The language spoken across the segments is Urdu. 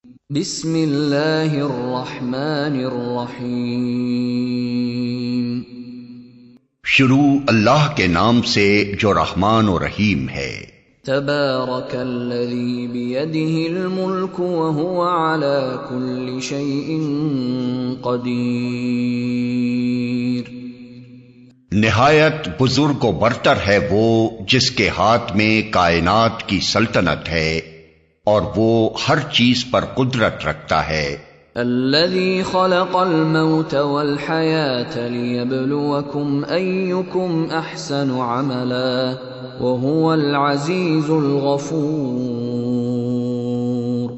بسم اللہ الرحمن الرحیم شروع اللہ کے نام سے جو رحمان و رحیم ہے۔ تبارک الذی بیدہ الملک وہو علی کل شیء قدیر۔ نہایت بزرگ و برتر ہے وہ جس کے ہاتھ میں کائنات کی سلطنت ہے اور وہ ہر چیز پر قدرت رکھتا ہے۔ الذی خلق الموت والحیاة لیبلوکم ایکم احسن عملا وہو العزیز الغفور۔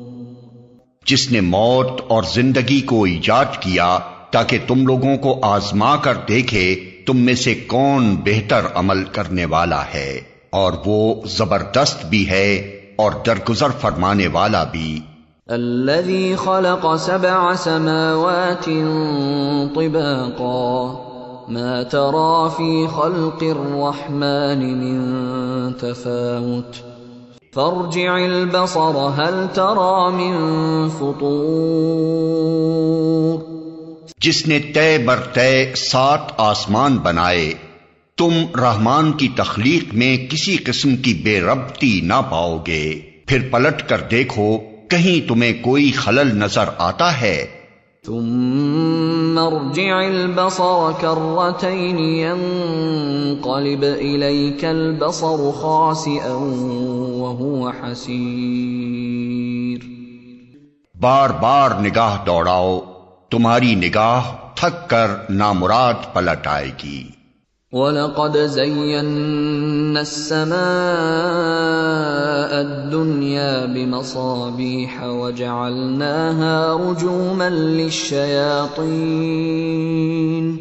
جس نے موت اور زندگی کو ایجاد کیا تاکہ تم لوگوں کو آزما کر دیکھے تم میں سے کون بہتر عمل کرنے والا ہے، اور وہ زبردست بھی ہے اور درگزر فرمانے والا بھی۔ الذي خلق 7 سماوات طباقا ما ترى في خلق الرحمن من تفاوت فارجع البصر هل ترى من فطور۔ جس نے طے بر طے 7 آسمان بنائے تم رحمان کی تخلیق میں کسی قسم کی بے ربطی نہ پاؤ گے، پھر پلٹ کر دیکھو کہیں تمہیں کوئی خلل نظر آتا ہے۔ ثم ارجع البصر كرتين ينقلب إليك البصر خاسئا وهو حسير۔ بار بار نگاہ دوڑاؤ، تمہاری نگاہ تھک کر نامراد پلٹ آئے گی۔ وَلَقَدْ زَيَّنَّا السَّمَاءَ الدُّنْيَا بِمَصَابِيحَ وَجَعَلْنَاهَا رُجُومًا لِلشَّيَاطِينِ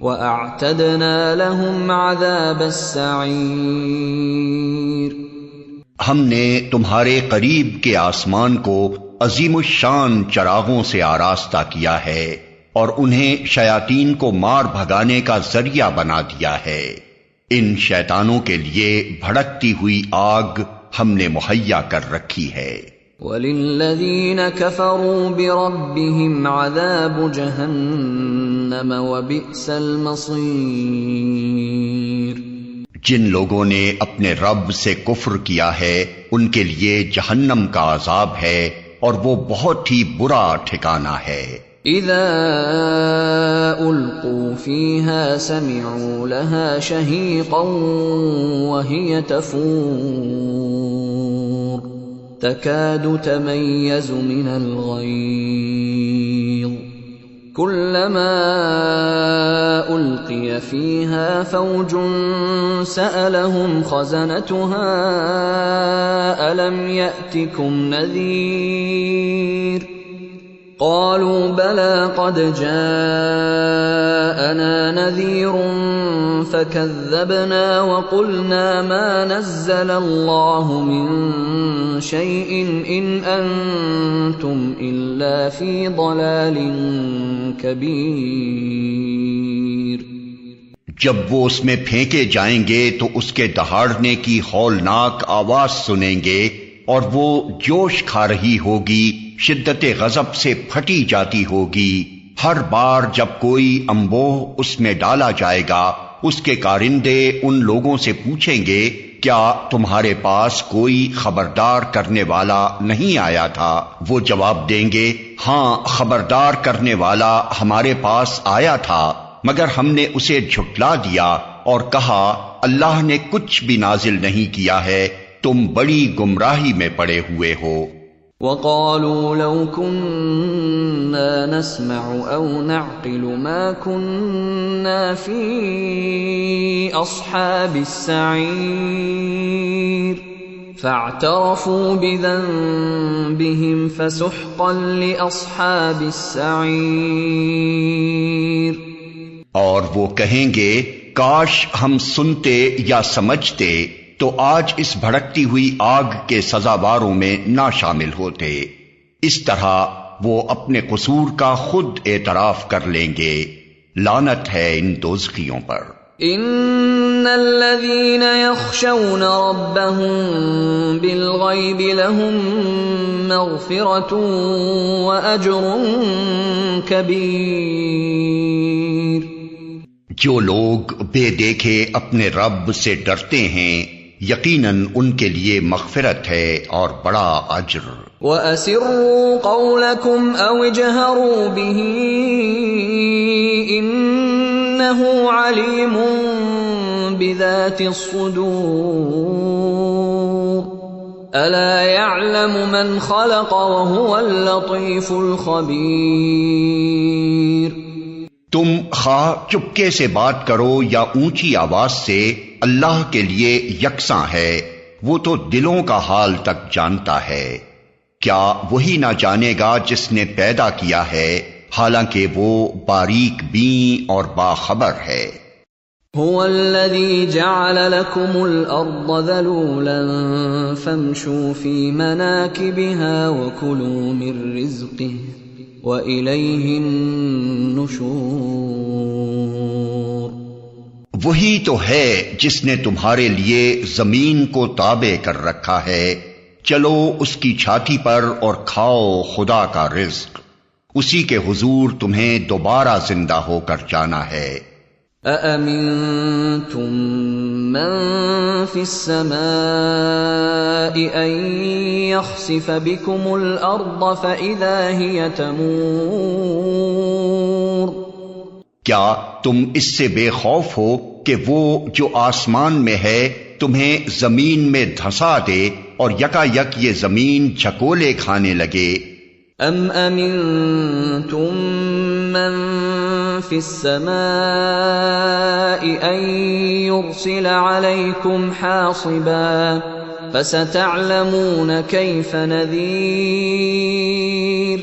وَأَعْتَدْنَا لَهُمْ عَذَابَ السَّعِيرِ۔ ہم نے تمہارے قریب کے آسمان کو عظیم الشان چراغوں سے آراستہ کیا ہے اور انہیں شیاطین کو مار بھگانے کا ذریعہ بنا دیا ہے۔ ان شیطانوں کے لیے بھڑکتی ہوئی آگ ہم نے مہیا کر رکھی ہے۔ وَلِلَّذِينَ كَفَرُوا بِرَبِّهِمْ عَذَابُ جَهَنَّمَ وَبِئْسَ الْمَصِيرُ۔ جن لوگوں نے اپنے رب سے کفر کیا ہے ان کے لیے جہنم کا عذاب ہے اور وہ بہت ہی برا ٹھکانہ ہے۔ اذا القوا فيها سمعوا لها شهيقا وهي تفور تكاد تميز من الغيظ كلما ألقي فيها فوج سألهم خزنتها ألم يأتكم نذير قالوا بلى قد جاءنا نذير فكذبنا وقلنا ما نزل الله من شيء إن أنتم إلا في ضلال كبير۔ جب وہ اس میں پھینکے جائیں گے تو اس کے دہاڑنے کی ہولناک آواز سنیں گے اور وہ جوش کھا رہی ہوگی، شدت غضب سے پھٹی جاتی ہوگی۔ ہر بار جب کوئی انبوہ اس میں ڈالا جائے گا اس کے کارندے ان لوگوں سے پوچھیں گے کیا تمہارے پاس کوئی خبردار کرنے والا نہیں آیا تھا؟ وہ جواب دیں گے ہاں خبردار کرنے والا ہمارے پاس آیا تھا مگر ہم نے اسے جھٹلا دیا اور کہا اللہ نے کچھ بھی نازل نہیں کیا ہے، تم بڑی گمراہی میں پڑے ہوئے ہو۔ وَقَالُوا لَوْ كُنَّا نَسْمَعُ أَوْ نَعْقِلُ مَا كُنَّا فِي أَصْحَابِ السَّعِيرِ فَاعْتَرَفُوا بِذَنبِهِمْ فَسُحْقًا لِأَصْحَابِ السَّعِيرِ۔ اور وہ کہیں گے کاش ہم سنتے یا سمجھتے تو آج اس بھڑکتی ہوئی آگ کے سزاواروں میں نہ شامل ہوتے۔ اس طرح وہ اپنے قصور کا خود اعتراف کر لیں گے۔ لعنت ہے ان دوزخیوں پر۔ ان الذين يخشون ربهم بالغيب لهم مغفرة وأجر كبير. جو لوگ بے دیکھے اپنے رب سے ڈرتے ہیں یقیناً ان کے لیے مغفرت ہے اور بڑا اجر. وَأَسِرُّوا قَوْلَكُمْ أَوْ اجْهَرُوا بِهِ إِنَّهُ عَلِيمٌ بِذَاتِ الصُّدُورِ أَلَا يَعْلَمُ مَنْ خَلَقَ وَهُوَ اللَّطِيفُ الْخَبِيرُ. تم خواہ چپکے سے بات کرو یا اونچی آواز سے، اللہ کے لیے یکساں ہے، وہ تو دلوں کا حال تک جانتا ہے. کیا وہی نہ جانے گا جس نے پیدا کیا ہے، حالانکہ وہ باریک بین اور باخبر ہے. هو الذي جعل لكم الأرض ذلولا فامشوا في مناكبها وكلوا من رزقه وَإِلَيْهِ النُّشُورُ. وہی تو ہے جس نے تمہارے لیے زمین کو تابع کر رکھا ہے، چلو اس کی چھاتی پر اور کھاؤ خدا کا رزق، اسی کے حضور تمہیں دوبارہ زندہ ہو کر جانا ہے. أَأَمِنْتُمْ مَنْ فِي السَّمَاءِ أَنْ يَخْسِفَ بِكُمُ الْأَرْضَ فَإِذَا هِيَ تَمُورُ. کیا تم اس سے بے خوف ہو کہ وہ جو آسمان میں ہے تمہیں زمین میں دھسا دے اور یکا یک یہ زمین جھکولے کھانے لگے؟ ام امنتم من فی السماء ان یرسل علیکم حاصبا فستعلمون کیف نذیر.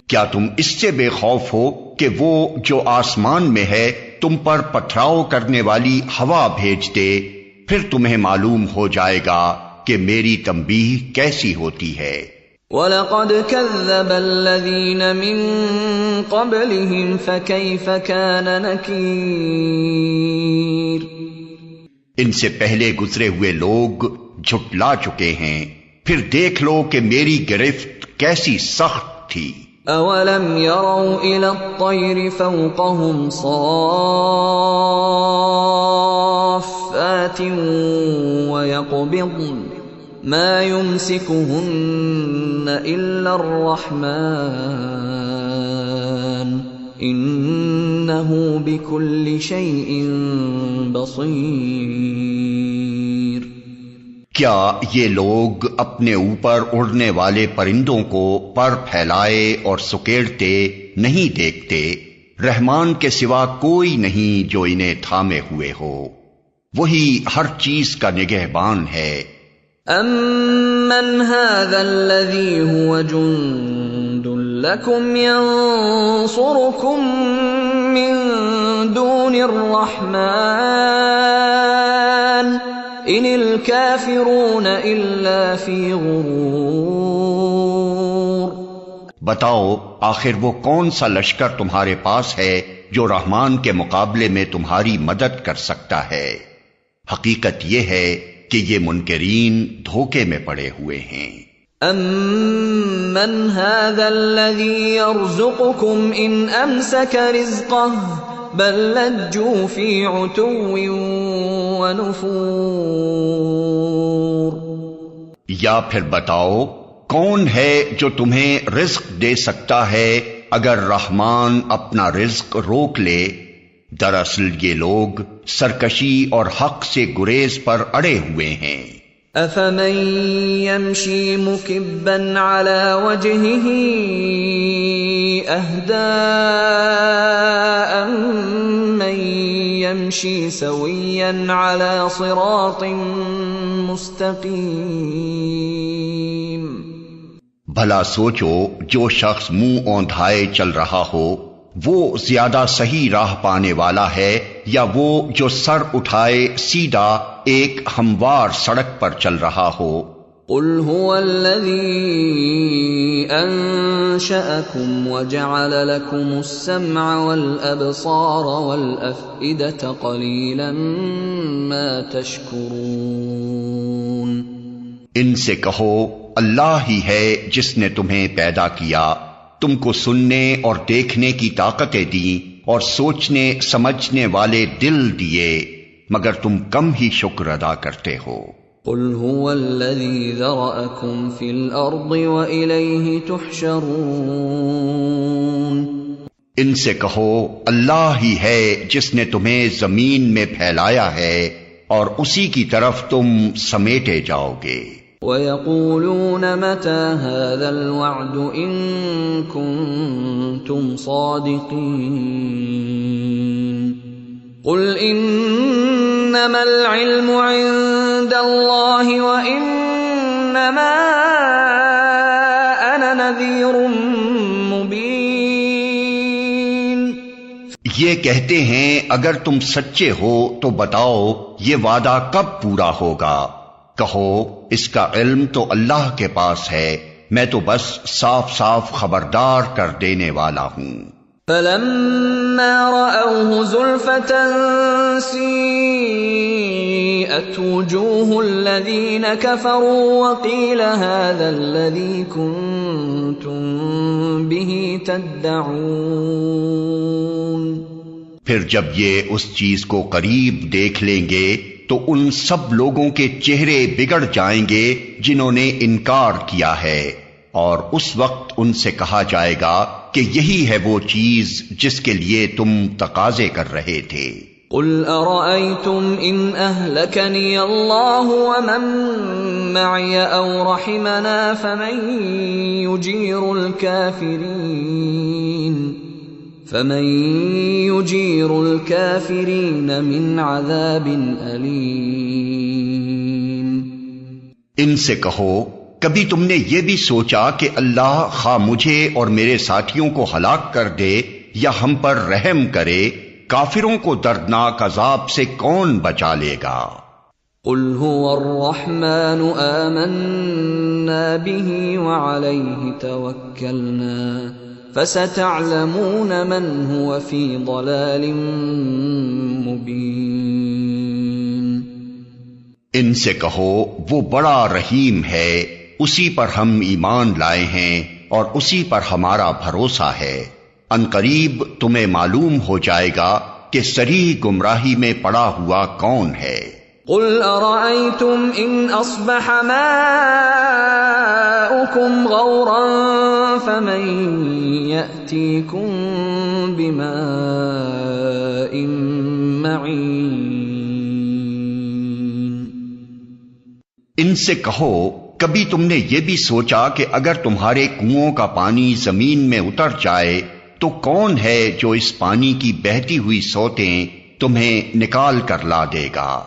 کیا تم اس سے بے خوف ہو کہ وہ جو آسمان میں ہے تم پر پتھراؤ کرنے والی ہوا بھیج دے، پھر تمہیں معلوم ہو جائے گا کہ میری تنبیہ کیسی ہوتی ہے. وَلَقَدْ كَذَّبَ الَّذِينَ مِن قَبْلِهِمْ فَكَيْفَ كَانَ نَكِيرٌ. ان سے پہلے گزرے ہوئے لوگ جھٹلا چکے ہیں، پھر دیکھ لو کہ میری گرفت کیسی سخت تھی. أَوَلَمْ يَرَوْا إِلَى الطَّيْرِ فَوْقَهُمْ صَافَّاتٍ وَيَقْبِضْنَ مَا يُمْسِكُهُنَّ إِلَّا الرَّحْمَنُ إِنَّهُ بِكُلِّ شَيْءٍ بَصِيرٌ. کیا یہ لوگ اپنے اوپر اڑنے والے پرندوں کو پر پھیلائے اور سکیڑتے نہیں دیکھتے؟ رحمان کے سوا کوئی نہیں جو انہیں تھامے ہوئے ہو، وہی ہر چیز کا نگہبان ہے. أَمَّنْ هَذَا الَّذِي هُوَ جُنْدٌ لَكُمْ يَنْصُرُكُمْ مِنْ دُونِ الرَّحْمَنِ إِنِ الْكَافِرُونَ إِلَّا فِي غُرُورٍ. بتاؤ آخر وہ کون سا لشکر تمہارے پاس ہے جو رحمان کے مقابلے میں تمہاری مدد کر سکتا ہے؟ حقیقت یہ ہے کہ یہ منکرین دھوکے میں پڑے ہوئے ہیں. أَمَّنْ هَذَا الَّذِي يَرْزُقُكُمْ إِنْ أَمْسَكَ رِزْقَهُ بَلْ لَجُّوا فِي عُتُوٍّ وَنُفُورٍ. یا پھر بتاؤ کون ہے جو تمہیں رزق دے سکتا ہے اگر رحمان اپنا رزق روک لے؟ دراصل یہ لوگ سرکشی اور حق سے گریز پر اڑے ہوئے ہیں. أَفَمَن يَمْشِي مُكِبًّا عَلَى وَجْهِهِ أَهْدَىٰ أَمَّن يَمْشِي سَوِيًّا عَلَى صِرَاطٍ مُسْتَقِيمٍ. بھلا سوچو جو شخص منہ اوندھائے چل رہا ہو وہ زیادہ صحیح راہ پانے والا ہے یا وہ جو سر اٹھائے سیدھا ایک ہموار سڑک پر چل رہا ہو؟ قل هو الذي أنشأكم وجعل لكم السمع والأبصار والأفئدة قليلا ما تشكرون۔ ان سے کہو اللہ ہی ہے جس نے تمہیں پیدا کیا، تم کو سننے اور دیکھنے کی طاقتیں دیں اور سوچنے سمجھنے والے دل دیے، مگر تم کم ہی شکر ادا کرتے ہو۔ قل هو الذي ذرأكم في الأرض وإليه تحشرون۔ ان سے کہو اللہ ہی ہے جس نے تمہیں زمین میں پھیلایا ہے اور اسی کی طرف تم سمیٹے جاؤ گے۔ وَيَقُولُونَ مَتَى هَذَا الْوَعْدُ إِن كُنتُمْ صَادِقِينَ قُلْ إِنَّمَا الْعِلْمُ عِندَ اللَّهِ وَإِنَّمَا أَنَا نَذِيرٌ مُبِينٌ۔ یہ کہتے ہیں اگر تم سچے ہو تو بتاؤ یہ وعدہ کب پورا ہوگا؟ کہو اس کا علم تو اللہ کے پاس ہے، میں تو بس صاف صاف خبردار کر دینے والا ہوں۔ فَلَمَّا رَأَوْهُ زُلْفَةً سِيئَتْ وُجُوهُ الَّذِينَ كَفَرُوا وَقِيلَ هَذَا الَّذِي كُنتُم بِهِ تَدَّعُونَ۔ پھر جب یہ اس چیز کو قریب دیکھ لیں گے تو ان سب لوگوں کے چہرے بگڑ جائیں گے جنہوں نے انکار کیا ہے، اور اس وقت ان سے کہا جائے گا کہ یہی ہے وہ چیز جس کے لیے تم تقاضے کر رہے تھے۔ قل ارأيتم ان اهلكني الله ومن معي او رحمنا فمن يجير الكافرين من عذاب أليم۔ ان سے کہو کبھی تم نے یہ بھی سوچا کہ اللہ خواہ مجھے اور میرے ساتھیوں کو ہلاک کر دے یا ہم پر رحم کرے، کافروں کو دردناک عذاب سے کون بچا لے گا؟ قل هو الرحمن آمنا به وعليه توكلنا فستعلمون من هو في ضلال مبين۔ ان سے کہو وہ بڑا رحیم ہے، اسی پر ہم ایمان لائے ہیں اور اسی پر ہمارا بھروسہ ہے، عنقریب تمہیں معلوم ہو جائے گا کہ صریح گمراہی میں پڑا ہوا کون ہے۔ قل ارأيتم ان اصبح ماؤكم غورا فمن يأتيكم بماء معين۔ ان سے کہو کبھی تم نے یہ بھی سوچا کہ اگر تمہارے کنوؤں کا پانی زمین میں اتر جائے تو کون ہے جو اس پانی کی بہتی ہوئی سوتیں تمہیں نکال کر لا دے گا؟